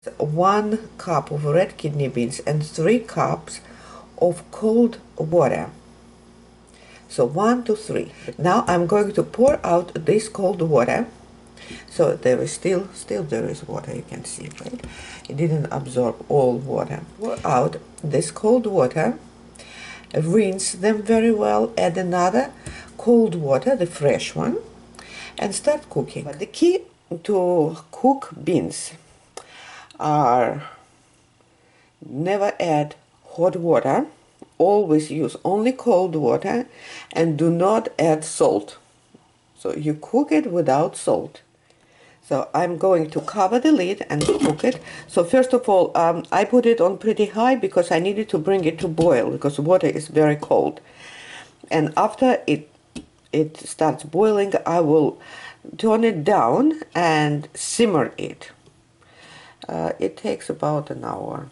1 cup of red kidney beans and 3 cups of cold water. So 1 to 3. Now I'm going to pour out this cold water. So there is still there is water, you can see, right? It didn't absorb all water. Pour out this cold water, rinse them very well, add another cold water, the fresh one, and start cooking. But the key to cook beans are never add hot water, always use only cold water, and do not add salt. So you cook it without salt. So I'm going to cover the lid and cook it. So first of all, I put it on pretty high because I needed to bring it to boil because water is very cold. And after it starts boiling, I will turn it down and simmer it. It takes about an hour,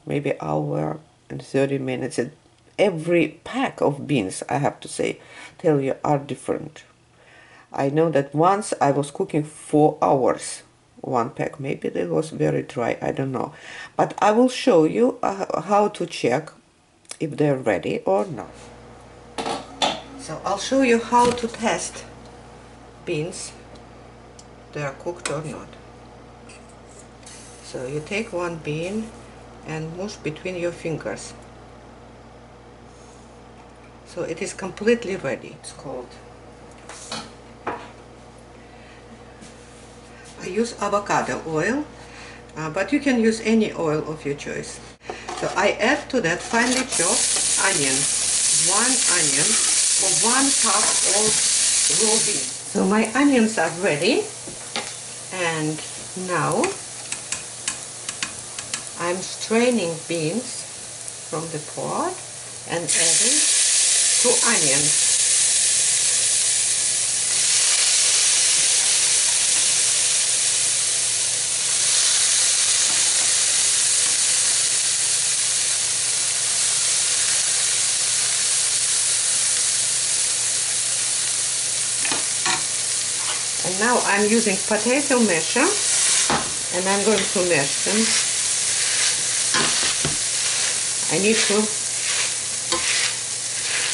maybe hour and 30 minutes. And every pack of beans, I have to tell you, are different. I know that once I was cooking 4 hours, 1 pack. Maybe it was very dry, I don't know. But I will show you how to check if they're ready or not. So I'll show you how to test beans, they are cooked or not. So you take 1 bean and mush between your fingers. So it is completely ready. It's cold. I use avocado oil, but you can use any oil of your choice. So I add to that finely chopped onion, 1 onion for 1 cup of raw beans. So my onions are ready, and now I'm straining beans from the pot and adding 2 onions. And now I'm using potato masher, and I'm going to mash them. I need to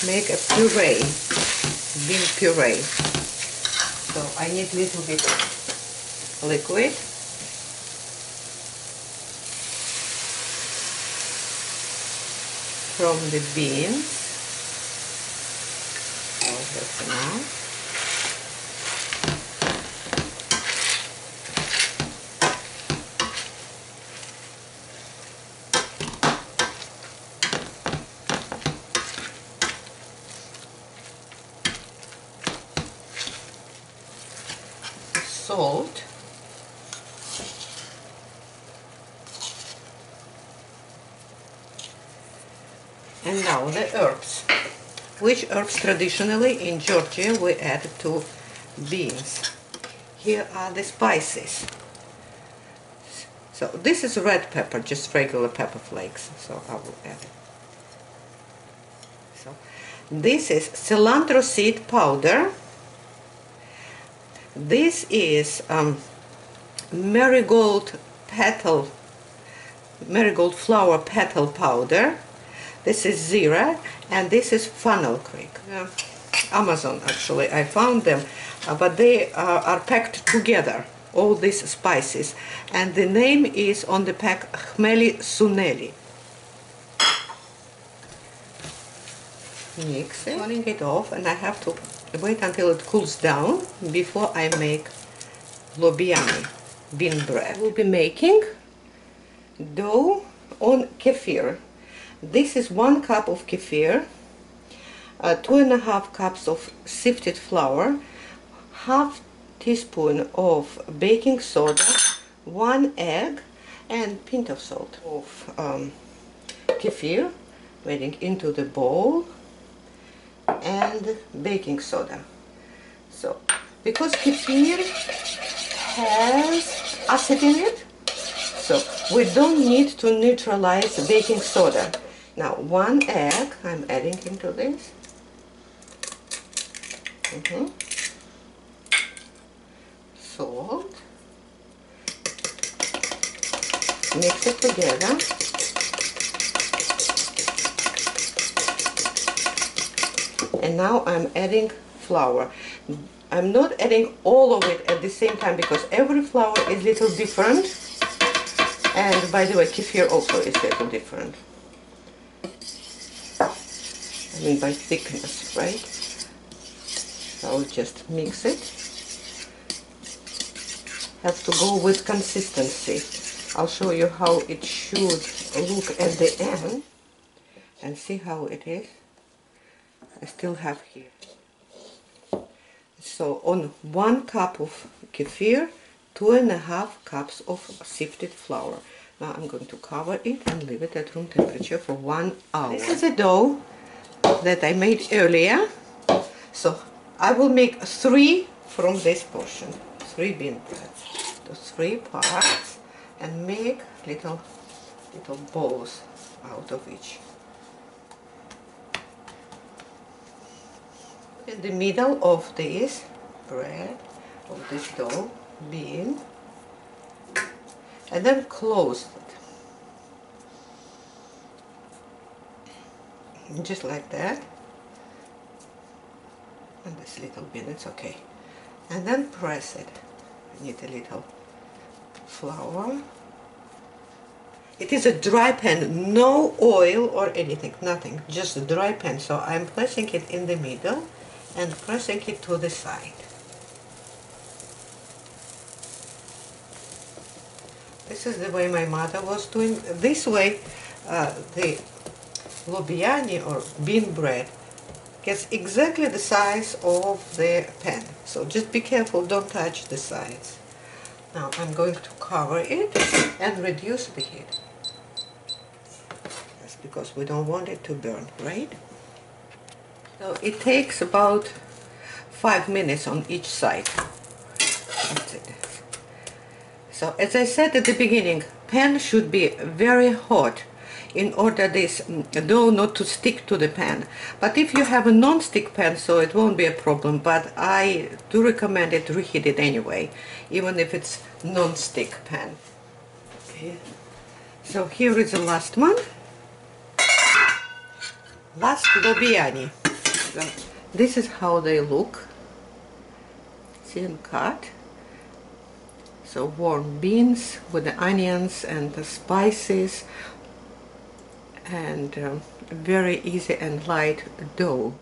make a puree, bean puree. So I need a little bit of liquid. From the beans. Oh, that's enough. Salt, and now the herbs. Which herbs traditionally in Georgia we add to beans? Here are the spices. So this is red pepper, just regular pepper flakes, so I will add it. So this is cilantro seed powder. This is marigold flower petal powder. This is zira, and this is funnel creek. Amazon, actually, I found them, but they are packed together, all these spices, and the name is on the pack Khmeli-Suneli. Mix it, turning it off, and I have to wait until it cools down before I make Lobiani, bean bread. We'll be making dough on kefir. This is 1 cup of kefir, 2.5 cups of sifted flour, half teaspoon of baking soda, 1 egg, and pint of salt of kefir, adding into the bowl, and baking soda. So because kefir has acid in it, so we don't need to neutralize baking soda. Now 1 egg I'm adding into this. Salt, Mix it together. And now I'm adding flour. I'm not adding all of it at the same time because every flour is a little different. And by the way, kefir also is a little different. I mean by thickness, right? So I'll just mix it. Have to go with consistency. I'll show you how it should look at the end. And see how it is. I still have here. So on 1 cup of kefir, 2.5 cups of sifted flour. Now I'm going to cover it and leave it at room temperature for 1 hour. This is a dough that I made earlier. So I will make 3 from this portion. 3 bean breads. The 3 parts and make little balls out of each. In the middle of this bread, of this dough, bean, and then close it. Just like that. And this little bean, it's okay. And then press it. I need a little flour. It is a dry pan, no oil or anything, nothing, just a dry pan. So I'm pressing it in the middle and pressing it to the side. This is the way my mother was doing. This way the Lobiani or bean bread gets exactly the size of the pan. So just be careful, don't touch the sides. Now I'm going to cover it and reduce the heat. That's because we don't want it to burn, right? So it takes about 5 minutes on each side. That's it. So as I said at the beginning, pan should be very hot in order this dough not to stick to the pan. But if you have a non-stick pan, so it won't be a problem, but I do recommend it reheated anyway, even if it's non-stick pan. Okay. So here is the last one. Last Lobiani. So this is how they look. Thin cut. So warm beans with the onions and the spices, and very easy and light dough.